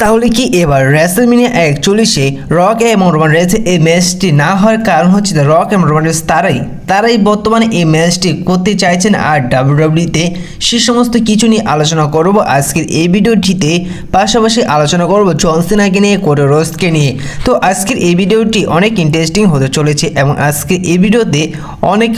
তাহলে কি এবার রেসলম্যানিয়া 41-এ রক এবং রোমান রেন্স এই ম্যাচটি না হওয়ার কারণ হচ্ছে রক এবং রোমান রেন্স তারাই বর্তমানে এই ম্যাচটি করতে চাইছেন। আর ডাব্লিউডাব্লিউইতে সে সমস্ত কিছু নিয়ে আলোচনা করব আজকের এই ভিডিওটিতে। পাশাপাশি আলোচনা করব জন সিনাকে নিয়ে, কোডি রোডসকে নিয়ে। তো আজকের এই ভিডিওটি অনেক ইন্টারেস্টিং হতে চলেছে এবং আজকের এই ভিডিওতে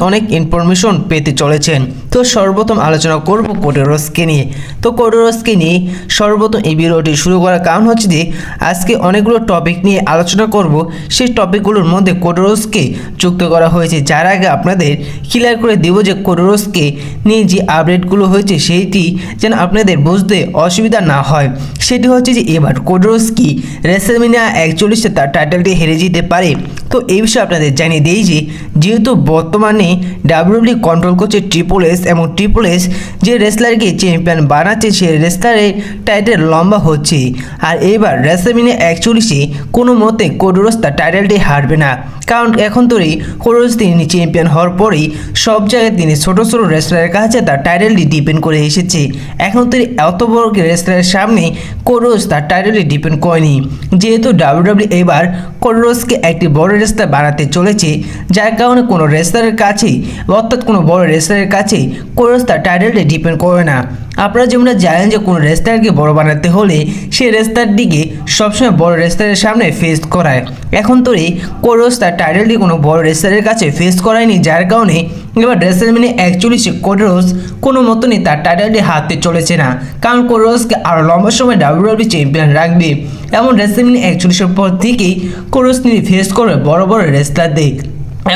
অনেক ইনফরমেশন পেতে চলেছেন। তো সর্বপ্রথম আলোচনা করব কোডি রোডসকে নিয়ে। তো কোডি রোডসকে নিয়ে সর্বপ্রথম এই ভিডিওটি শুরু করার কারণ হচ্ছে যে আজকে অনেকগুলো টপিক নিয়ে আলোচনা করব। সেই টপিকগুলোর মধ্যে কোডি রোডসকে যুক্ত করা হয়েছে, যার আগে আপনাদের ক্লিয়ার করে দেব যে কোডি রোডসকে নিয়ে যে আপডেটগুলো হয়েছে সেইটি যেন আপনাদের বুঝতে অসুবিধা না হয়। সেটি হচ্ছে যে এবার কোডি রোডস কি রেসলম্যানিয়া 41-এ তার টাইটেলটি হেরে যেতে পারে। তো এই বিষয়ে আপনাদের জানিয়ে দিই যে যেহেতু বর্তমানে ডাব্লিউডাব্লিউ কন্ট্রোল করছে ট্রিপল এস এবং ট্রিপল এস যে রেসলারকে চ্যাম্পিয়ন বানাচ্ছে সেই রেসলারের টাইটেল লম্বা হচ্ছে। আর এবার রেসলম্যানিয়া 41-এ কোনো মতে কোডি রোডস তার টাইটেলটি হারবে না, কারণ এখন তোরই কোডি রোডস তিনি চ্যাম্পিয়ন হওয়ার পরেই সব জায়গায় তিনি ছোটো রেসলারের কাছে তার টাইটেলটি ডিপেন্ড করে এসেছে। এখন তিনি এত বড় রেসলারের সামনে কোডি রোডস তার টাইটেলটি ডিপেন্ড করেনি। যেহেতু ডাব্লিউডাব্লিউ এবার কোডি রোডসকে একটি বড় রেসলার বানাতে চলেছে, যার কারণে কোনো রেসলারের কাছেই অর্থাৎ কোনো বড় রেসলারের কাছেই কোডি রোডস তার টাইটেলটি ডিপেন্ড করে না। আপনারা যেমন জানেন যে কোনো রেসলারকে বড় বানাতে হলে সেই রেসলারটিকে সবসময় বড় রেসলারের সামনে ফেস করায়। এখন তো কোডি রোডস তার টাইটেলটি কোনো বড় রেসলারের কাছে ফেস করায়নি, যার কারণে এবার রেসলম্যানিয়া 41-এ কোডি রোডস কোনো মতনই তার টাইটেলটি হারতে চলেছে না, কারণ কোডি রোডসকে আরও লম্বা সময় ডাব্লিউডাব্লিউ চ্যাম্পিয়ন রাখবে। এমন রেসলম্যানিয়া 41-এর পর থেকেই কোডি রোডস তিনি ফেস করবে বড় রেসলারদের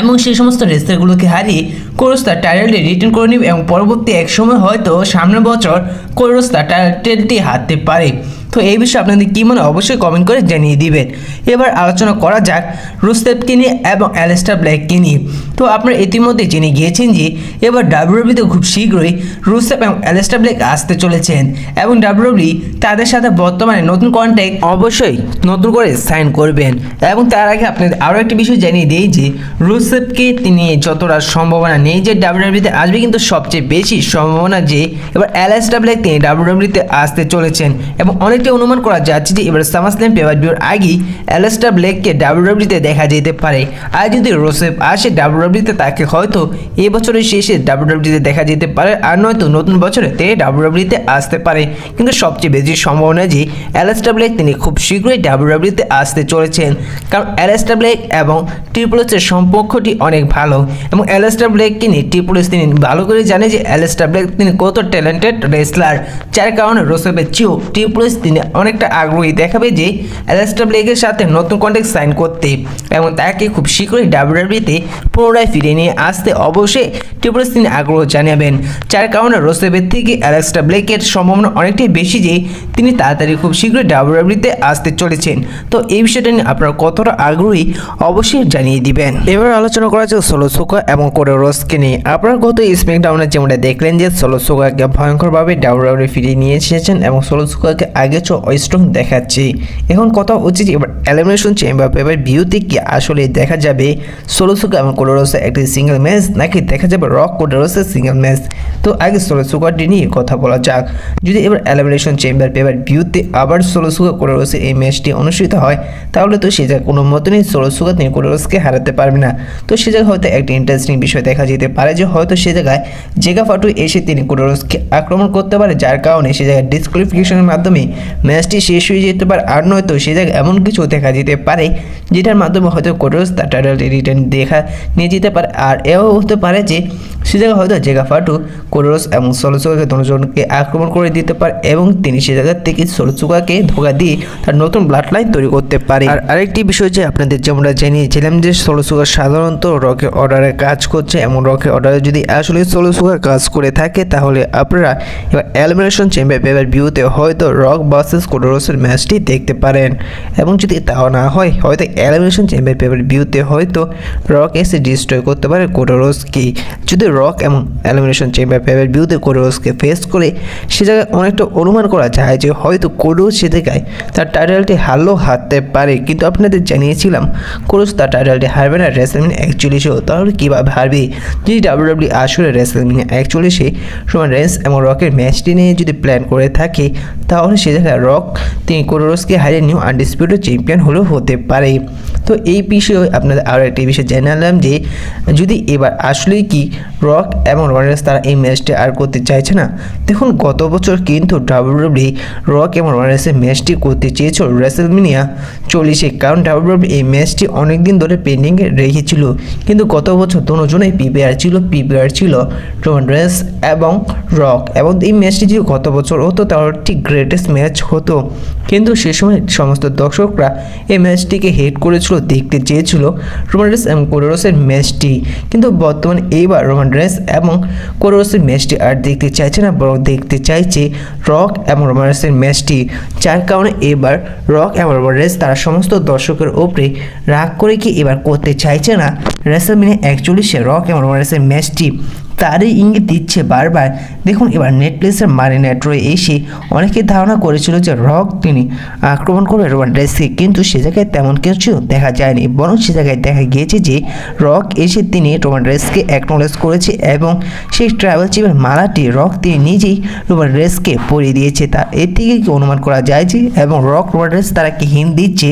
এবং সেই সমস্ত রেসলারগুলোকে হারিয়ে কোডি রোডস তার টাইটেলটি রিটার্ন করে নেবে এবং পরবর্তী এক সময় হয়তো সামনের বছর কোডি রোডস তার টাইটেলটি হারতে পারে। তো এই বিষয়ে আপনাদের কী মনে অবশ্যই কমেন্ট করে জানিয়ে দিবেন। এবার আলোচনা করা যাক রুসেভকে নিয়ে এবং অ্যালিস্টার ব্ল্যাককে নিয়ে। তো আপনারা ইতিমধ্যে জেনে গিয়েছেন যে এবার ডাব্লিউডাব্লিউতে খুব শীঘ্রই রুসেভ এবং অ্যালিস্টার ব্ল্যাক আসতে চলেছেন এবং ডাব্লিউডাব্লিউ তাদের সাথে বর্তমানে নতুন কন্ট্রাক্ট অবশ্যই নতুন করে সাইন করবেন। এবং তার আগে আপনাদের আরও একটি বিষয় জানিয়ে দিই যে রুসেভকে তিনি যতটা সম্ভাবনা নেই যে ডাব্লিউডাব্লিউতে আসবে, কিন্তু সবচেয়ে বেশি সম্ভাবনা যে এবার অ্যালিস্টার ব্ল্যাক তিনি ডাব্লিউডাব্লিউতে আসতে চলেছেন এবং অনেকটা অনুমান করা যাচ্ছে যে এবার সামারস্ল্যাম পেপার-ভিউর আগেই অ্যালিস্টার ব্ল্যাককে ডাব্লিউডাব্লিউতে দেখা যেতে পারে। আর যদি রুসেভ আসে ডাব্লিউডাব্লিউতে তাকে হয়তো এই বছরের শেষে ডাব্লিউডাব্লিউতে দেখা যেতে পারে, আর নয়তো নতুন বছরে তিনি ডাব্লিউডাব্লিউতে আসতে পারে। কিন্তু সবচেয়ে বেশি সম্ভাবনা যে অ্যালিস্টার ব্ল্যাক তিনি খুব শীঘ্রই ডাব্লিউডাব্লিউতে আসতে চলেছেন, কারণ অ্যালিস্টার ব্ল্যাক এবং ট্রিপল এসের সম্পর্কটি অনেক ভালো এবং অ্যালিস্টার ব্ল্যাককে নিয়ে ট্রিপল এস তিনি ভালো করে জানে যে অ্যালিস্টার ব্ল্যাক তিনি কত ট্যালেন্টেড রেসলার, যার কারণে রুসেভের চেয়েও ট্রিপল এস তিনি অনেকটা আগ্রহী দেখাবে যে অ্যালিস্টার ব্ল্যাকের সাথে নতুন কন্ট্রাক্ট সাইন করতে এবং তাকে খুব শীঘ্রই ডাব্লিউডাব্লিউতে পুনরায় ফিরিয়ে নিয়ে আসতে অবশ্যই ট্রিপল এস তিনি আগ্রহ জানাবেন। যার কারণে রুসেভের থেকে অ্যালিস্টার ব্ল্যাকের সম্ভাবনা অনেকটাই বেশি যে তিনি তাড়াতাড়ি খুব শীঘ্রই ডাব্লিউডাব্লিউতে আসতে চলেছেন। তো এই বিষয়টা নিয়ে আপনারা কতটা আগ্রহী অবশ্যই জানিয়ে দিবেন। এবার আলোচনা করা যাক সোলো সিকোয়া এবং কোডি রোডসকে নিয়ে। আপনারা গত স্ম্যাকডাউনে যেমনটা দেখলেন যে সোলো সিকোয়াকে ভয়ঙ্করভাবে ডাব্লিউডাব্লিউ ফিরিয়ে নিয়ে এসেছেন এবং সোলো সিকোয়াকে আগে স্ট্রং দেখাচ্ছে। এখন কথা হচ্ছে যে এবার এলিমিনেশন চেম্বার পেপার-ভিউতে কি আসলে দেখা যাবে সোলো সিকোয়া এবং কোডি রোডসের একটি সিঙ্গেল ম্যাচ, নাকি দেখা যাবে রক কোডি রোডসের সিঙ্গেল ম্যাচ। তো আগে সোলো সিকোয়াটি নিয়ে কথা বলা যাক। যদি এবার এলিমিনেশন চেম্বার পেপার-ভিউতে আবার সোলো সিকোয়া কোডি রোডসের এই ম্যাচটি অনুষ্ঠিত হয়, তাহলে তো সে জায়গায় কোনো মতনই সোলো সিকোয়া তিনি কোডি রোডসকে হারাতে পারবে না। তো সে জায়গায় হয়তো একটি ইন্টারেস্টিং বিষয় দেখা যেতে পারে যে হয়তো সে জায়গায় জেগা ফাটু এসে তিনি কোডি রোডসকে আক্রমণ করতে পারে, যার কারণে সে জায়গায় ডিসকোয়ালিফিকেশনের মাধ্যমে ম্যাচটি শেষ হয়ে যেতে পারে। আর নয়তো সে জায়গায় এমন কিছু দেখা যেতে পারে যেটার মাধ্যমে হয়তো কোডি রোডস তার টাইটেলটি রিটার্ন নিয়ে যেতে পারে। আর এও হতে পারে যে সে জায়গায় হয়তো জেগা ফাটু কোডি রোডস এবং সোলো সিকোয়াকে দুজনকে আক্রমণ করে দিতে পারে এবং তিনি সে জায়গা থেকে সোলো সিকোয়াকে ধোঁকা দিয়ে তার নতুন ব্লাড লাইন তৈরি করতে পারে। আর আরেকটি বিষয় যে আপনাদের যেমনটা জানিয়েছিলাম যে সোলো সিকোয়া সাধারণত রকে অর্ডারে কাজ করছে এবং রকে অর্ডারে যদি আসলে সোলো সিকোয়া কাজ করে থাকে, তাহলে আপনারা এবার এলিমিনেশন চেম্বার পেপার-ভিউতে হয়তো রক ভার্সেস কোডি রোডসের ম্যাচটি দেখতে পারেন। এবং যদি তাও না হয় হয়তো এলিমিনেশন চেম্বার পেপার-ভিউতে হয়তো রক এসে ডিস্ট্রয় করতে পারে কোডি রোডসকে। যদি রক এবং এলিমিনেশন চেম্বার পেপার-ভিউতে কোডি রোডসকে ফেস করে সে জায়গায় অনেকটা অনুমান করা যায় যে হয়তো কোডি রোডস সে জায়গায় তার টাইটেলটি হারতে পারে। কিন্তু আপনাদের জানিয়েছিলাম কোডি রোডস তার টাইটেলটি হারবে না রেসলম্যানিয়া 41-এও। তাহলে কীভাবে হারবে? যদি ডাব্লিউডাব্লিউ আসলে রেসলম্যানিয়া 41-এ রোমান রেন্স এবং রকের ম্যাচটি নিয়ে যদি প্ল্যান করে থাকে, তাহলে সে জায়গায় দেখা রক তিনি কোডি রোডসকে হারিয়ে নিউ আনডিসপিউটেড চ্যাম্পিয়ন হলেও হতে পারে। তো এই বিষয়ে আপনাদের আরও একটি বিষয় জানালাম যে যদি এবার আসলেই কি রক এবং রমান রেইন্স তারা এই ম্যাচটি আর করতে চাইছে না। দেখুন গত বছর কিন্তু ডাব্লিউডাব্লিউ রক এবং রমান রেইন্সের ম্যাচটি করতে চেয়েছিল রেসলম্যানিয়া 40-এ, কারণ ডাব্লিউডাব্লিউ এই ম্যাচটি অনেক দিন ধরে পেন্ডিংয়ে রেখেছিল। কিন্তু গত বছর দুজনেই পিপিআর ছিল রমান রেইন্স এবং রক, এবং এই ম্যাচটি যদি গত বছর হতো তাহলে ঠিক গ্রেটেস্ট ম্যাচ হতো। কিন্তু সে সময় সমস্ত দর্শকরা এই ম্যাচটিকে হেট করেছিল, দেখতে চেয়েছিল রমান রেইন্স এবং কোডি রোডসের ম্যাচটি। কিন্তু বর্তমানে এইবার রমান রেইন্স এবং কোডি রোডসের ম্যাচটি আর দেখতে চাইছে না, বরং দেখতে চাইছে রক এবং রমান রেইন্সের ম্যাচটি। যার কারণে এবার রক এবং রমান রেইন্স তারা সমস্ত দর্শকের উপরে রাগ করে কি এবার করতে চাইছে না রেসলম্যানিয়া 41-এ রক এবং রমান রেইন্সের ম্যাচটি। তারই ইঙ্গিত দিচ্ছে বারবার। দেখুন এবার নেটফ্লিক্সের মারিনেট্রোয় এসে অনেকে ধারণা করেছিল যে রক তিনি আক্রমণ করবে রমান রেইন্সকে, কিন্তু সে জায়গায় তেমন কিছু দেখা যায়নি, বরং সে জায়গায় দেখা গিয়েছে যে রক এসে তিনি রমান রেইন্সকে অ্যাকনোলেজ করেছে এবং সেই ট্রাইবাল চিফের মালাটি রক তিনি নিজেই রমান রেইন্সকে পরিয়ে দিয়েছে। তা এর থেকে কি অনুমান করা যায় যে এবং রক রমান রেইন্স তারা কি হিন্ট দিচ্ছে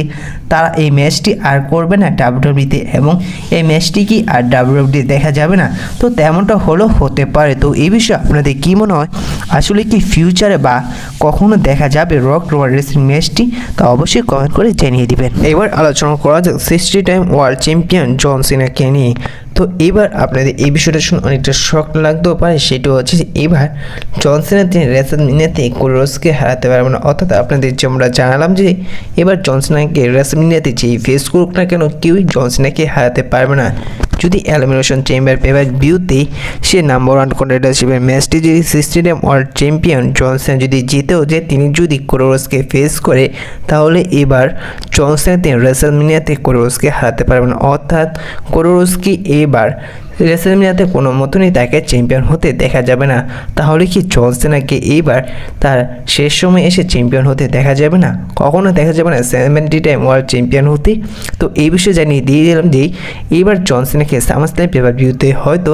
তারা এই ম্যাচটি আর করবে না ডাব্লিউডাব্লিউতে, এবং এই ম্যাচটি কি আর ডাব্লিউডাব্লিউতে দেখা যাবে না। তো তেমনটা হতে পারে। তো এই বিষয়ে আপনাদের কি মনে হয়, আসলে কি ফিউচারে বা কখনো দেখা যাবে রক রমান রেইন্সের ম্যাচটি? তা অবশ্যই কমেন্ট করে জানিয়ে দিবেন। এবার আলোচনা করা যাক 60 টাইম ওয়ার্ল্ড চ্যাম্পিয়ন জন সিনাকে নিয়ে। তো এবার আপনাদের এই বিষয়টা শুনে অনেকটা শক লাগতেও পারে, সেটা হচ্ছে যে এবার জন সিনা তিনি রেসলম্যানিয়াতে কোডি রোডসকে হারাতে পারবেন না। অর্থাৎ আপনাদের যেমন জানালাম যে এবার জন সিনাকে রেসলম্যানিয়াতে যেই ফেস করুক না কেন কেউই জন সিনাকে হারাতে পারবে না। যদি এলিমিনেশন চেম্বার পেপার ভিউতে সে নাম্বার 1 কন্টেন্ডারশিপের ম্যাচটি যদি 60 টাইম ওয়ার্ল্ড চ্যাম্পিয়ন জন সিনা যদি জিতেও যে তিনি যদি কোডি রোডসকে ফেস করে, তাহলে এবার জন সিনা তিনি রেসলম্যানিয়াতে কোডি রোডসকে হারাতে পারবেন। অর্থাৎ কোডি রোডসকে এবার রেসলম্যানিয়াতে কোনো মতনই তাকে চ্যাম্পিয়ন হতে দেখা যাবে না। তাহলে কি জন সিনাকে এইবার তার শেষ সময় এসে চ্যাম্পিয়ন হতে দেখা যাবে না? কখনো দেখা যাবে না 70 টাইম ওয়ার্ল্ড চ্যাম্পিয়ন হতে। তো এই বিষয়ে জানিয়ে দিয়ে দিলাম যে এইবার জন সিনাকে সামারস্ল্যাম পেপার ভিউতে হয়তো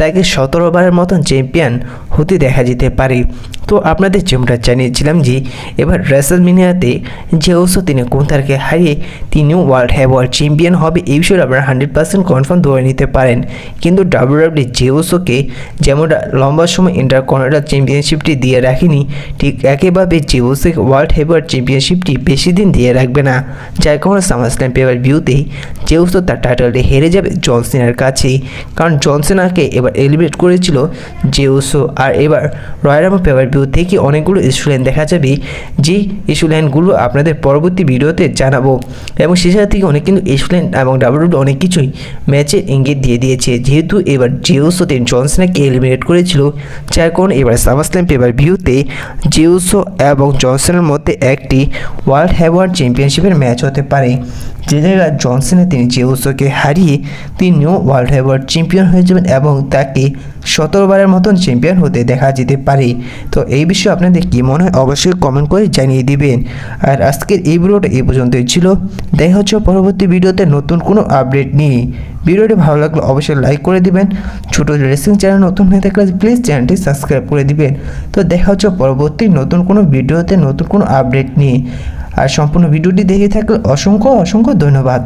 তাকে 17 বারের মতন চ্যাম্পিয়ন হতে দেখা যেতে পারে। তো আপনাদের যেমনটা জানিয়েছিলাম যে এবার রেসলম্যানিয়াতে জেউসো তিনি গুন্থারকে হারিয়ে তিনিও ওয়ার্ল্ড হেভিওয়েট চ্যাম্পিয়ন হবে, এই বিষয়ে আপনারা 100% কনফার্ম ধরে নিতে পারেন। কিন্তু ডাব্লিউডাব্লিউ জেউসোকে যেমনটা লম্বা সময় ইন্টারকন্টিনেন্টাল চ্যাম্পিয়নশিপটি দিয়ে রাখেনি, ঠিক একইভাবে জেউসোকে ওয়ার্ল্ড হেভিওয়েট চ্যাম্পিয়নশিপটি বেশি দিন দিয়ে রাখবে না। যার কারণে সামারস্ল্যাম পেপার ভিউতেই জেউসো তার টাইটেলটি হেরে যাবে জন সিনার কাছে, কারণ জন সিনাকে এবার এলিমিনেট করেছিল জেউসো। আর এবার রয়্যাল রাম্বল পেপার ভিউ থেকে অনেকগুলো ইস্যু লাইন দেখা যাবে, যে ইস্যু লাইনগুলো আপনাদের পরবর্তী ভিডিওতে জানাবো। এবং সে সাথে থেকে অনেক কিন্তু ইস্যু লাইন এবং ডাব্লিউডাব্লিউ অনেক কিছুই ম্যাচের ইঙ্গিত দিয়ে দিয়েছে, যেহেতু এবার জেউসো তিনি জন সিনাকে এলিমিনেট করেছিল। যার কারণে এবার সামারস্ল্যাম পেপার ভিউতে জেউসো এবং জন সিনার মধ্যে একটি ওয়ার্ল্ড হেভিওয়েট চ্যাম্পিয়নশিপের ম্যাচ হতে পারে, যে জায়গায় জন সিনা তিনি জেউসোকে হারিয়ে তিনিও ওয়ার্ল্ড হেভিওয়েট চ্যাম্পিয়ন হয়ে যাবেন এবং তাকে 17 বারের মতন চ্যাম্পিয়ন হতে দেখা যেতে পারে। তো এই বিষয়ে আপনাদের কী মনে হয় অবশ্যই কমেন্ট করে জানিয়ে দিবেন। আর আজকের এই ভিডিওটা এই পর্যন্তই ছিল। দেখা হচ্ছে পরবর্তী ভিডিওতে নতুন কোনো আপডেট নিয়ে। ভিডিওটি ভালো লাগলে অবশ্যই লাইক করে দিবেন। ছোটো রেসিং চ্যানেল নতুন হয়ে থাকলে প্লিজ চ্যানেলটি সাবস্ক্রাইব করে দিবেন। তো দেখা হচ্ছে পরবর্তী নতুন কোনো ভিডিওতে নতুন কোনো আপডেট নিয়ে। আর সম্পূর্ণ ভিডিওটি দেখে থাকলে অসংখ্য ধন্যবাদ।